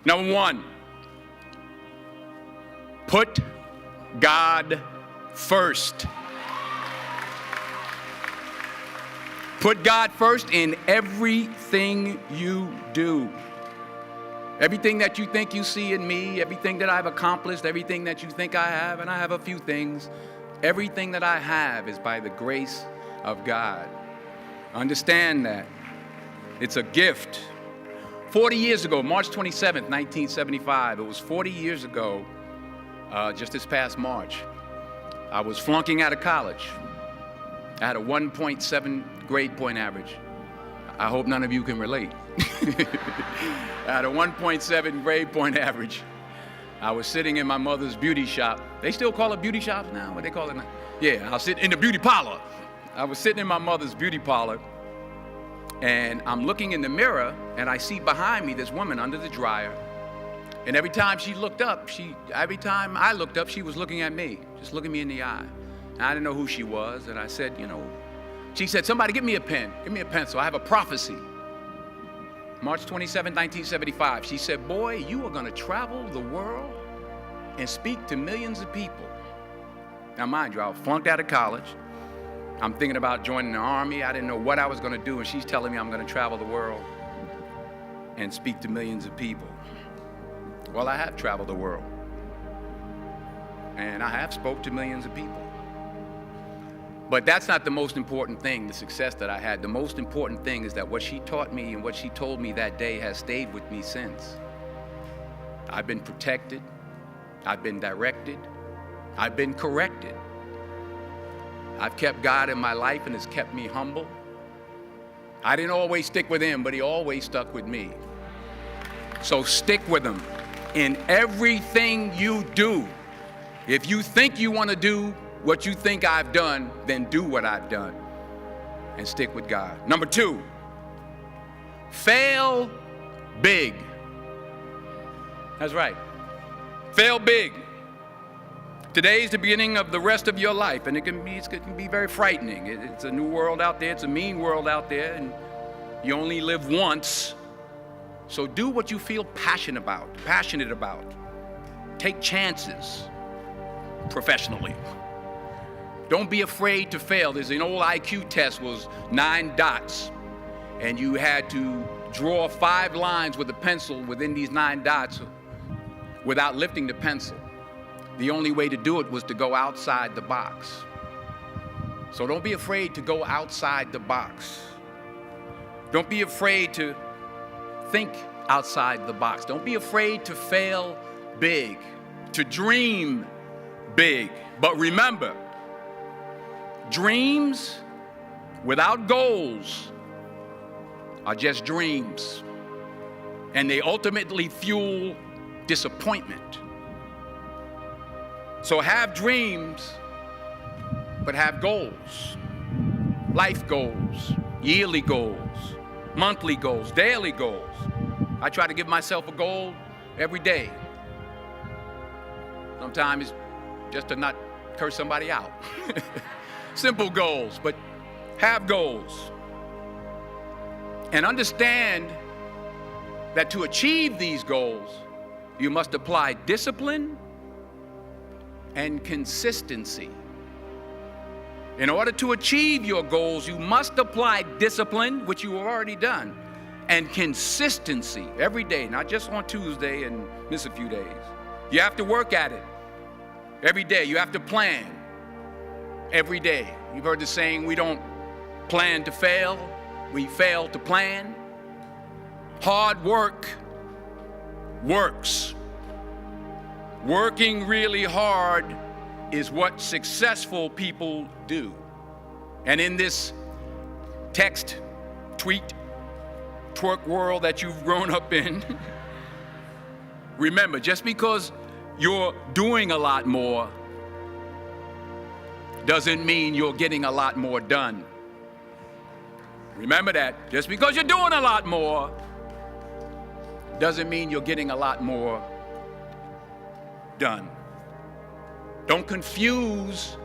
Number one, put God first. Put God first in everything you do. Everything that you think you see in me, everything that I've accomplished, everything that you think I have, and I have a few things, everything that I have is by the grace of God. Understand that. It's a gift. 40 years ago, March 27th, 1975, it was 40 years ago, just this past March, I was flunking out of college. I had a 1.7 grade point average. I hope none of you can relate. I had a 1.7 grade point average. I was sitting in my mother's beauty shop. They still call it beauty shops now? What they call it now? Yeah, I was sitting in the beauty parlor. I was sitting in my mother's beauty parlor, and I'm looking in the mirror, and I see behind me this woman under the dryer. And every time she looked up, every time I looked up, she was looking at me, just looking me in the eye. And I didn't know who she was, and I said, she said, somebody give me a pen, give me a pencil, I have a prophecy. March 27, 1975, she said, boy, you are gonna travel the world and speak to millions of people. Now mind you, I was flunked out of college. I'm thinking about joining the army. I didn't know what I was gonna do, and she's telling me I'm gonna travel the world and speak to millions of people. Well, I have traveled the world, and I have spoke to millions of people. But that's not the most important thing, the success that I had. The most important thing is that what she taught me and what she told me that day has stayed with me since. I've been protected, I've been directed, I've been corrected. I've kept God in my life, and it's kept me humble. I didn't always stick with him, but he always stuck with me. So stick with him in everything you do. If you think you want to do what you think I've done, then do what I've done and stick with God. Number two, fail big. That's right. Fail big. Today is the beginning of the rest of your life, and it can be very frightening. It's a new world out there. It's a mean world out there, and you only live once. So do what you feel passionate about. Take chances professionally. Don't be afraid to fail. There's an old IQ test, was 9 dots, and you had to draw 5 lines with a pencil within these 9 dots without lifting the pencil. The only way to do it was to go outside the box. So don't be afraid to go outside the box. Don't be afraid to think outside the box. Don't be afraid to fail big, to dream big. But remember, dreams without goals are just dreams, and they ultimately fuel disappointment. So have dreams, but have goals. Life goals, yearly goals, monthly goals, daily goals. I try to give myself a goal every day. Sometimes it's just to not curse somebody out. Simple goals, but have goals. And understand that to achieve these goals, you must apply discipline and consistency. In order to achieve your goals, you must apply discipline, which you have already done, and consistency every day, not just on Tuesday and miss a few days. You have to work at it every day. You have to plan every day. You've heard the saying, we don't plan to fail, we fail to plan. Hard work works. Working really hard is what successful people do. And in this text, tweet, twerk world that you've grown up in, remember, just because you're doing a lot more doesn't mean you're getting a lot more done. Remember that. Just because you're doing a lot more doesn't mean you're getting a lot more done. Don't confuse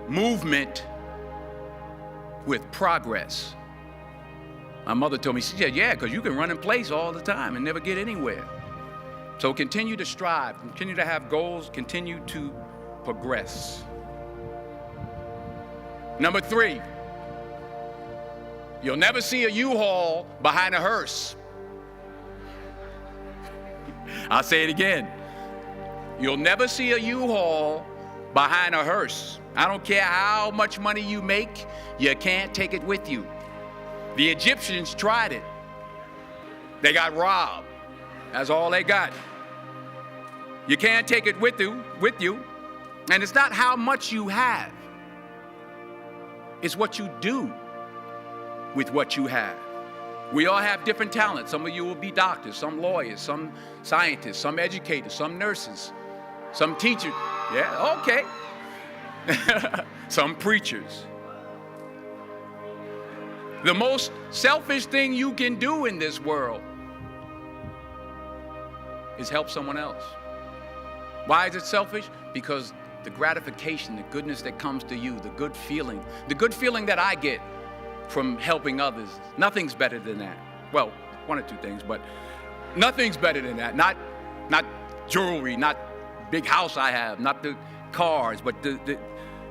movement with progress. My mother told me, she said, yeah, because you can run in place all the time and never get anywhere. So continue to strive, continue to have goals, continue to progress. Number 3, you'll never see a U-Haul behind a hearse. I'll say it again. You'll never see a U-Haul behind a hearse. I don't care how much money you make, you can't take it with you. The Egyptians tried it. They got robbed. That's all they got. You can't take it with you. And it's not how much you have. It's what you do with what you have. We all have different talents. Some of you will be doctors, some lawyers, some scientists, some educators, some nurses, some teachers. Yeah, okay. Some preachers. The most selfish thing you can do in this world is help someone else. Why is it selfish? Because the gratification, the goodness that comes to you, the good feeling that I get from helping others, nothing's better than that. Well, one or two things, but nothing's better than that. Not jewelry, not big house I have, not the cars, but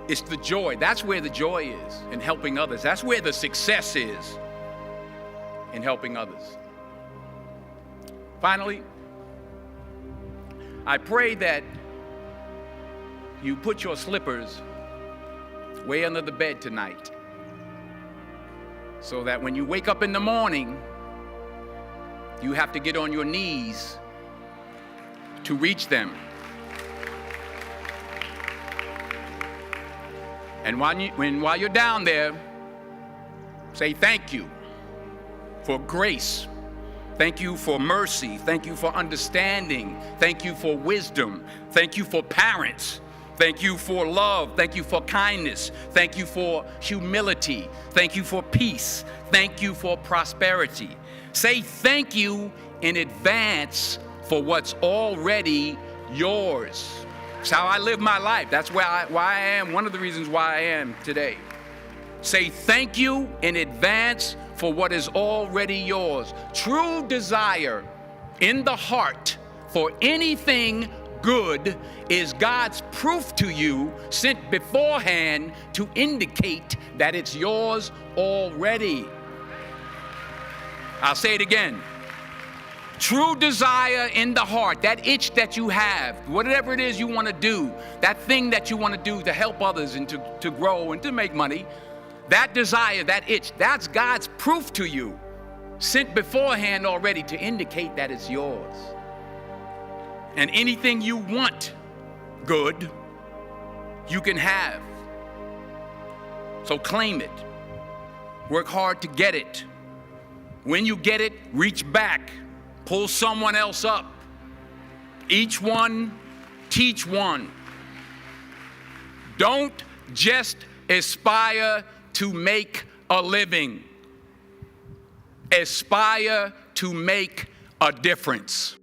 it's the joy. That's where the joy is, in helping others. That's where the success is, in helping others. Finally, I pray that you put your slippers way under the bed tonight, so that when you wake up in the morning, you have to get on your knees to reach them. And while you're down there, say thank you for grace. Thank you for mercy. Thank you for understanding. Thank you for wisdom. Thank you for parents. Thank you for love. Thank you for kindness. Thank you for humility. Thank you for peace. Thank you for prosperity. Say thank you in advance for what's already yours. It's how I live my life. That's why I am, one of the reasons why I am today. Say thank you in advance for what is already yours. True desire in the heart for anything good is God's proof to you, sent beforehand to indicate that it's yours already. I'll say it again. True desire in the heart, that itch that you have, whatever it is you want to do, that thing that you want to do to help others and to grow and to make money, that desire, that itch, that's God's proof to you, sent beforehand already to indicate that it's yours. And anything you want good, you can have. So claim it. Work hard to get it. When you get it, reach back. Pull someone else up. Each one, teach one. Don't just aspire to make a living. Aspire to make a difference.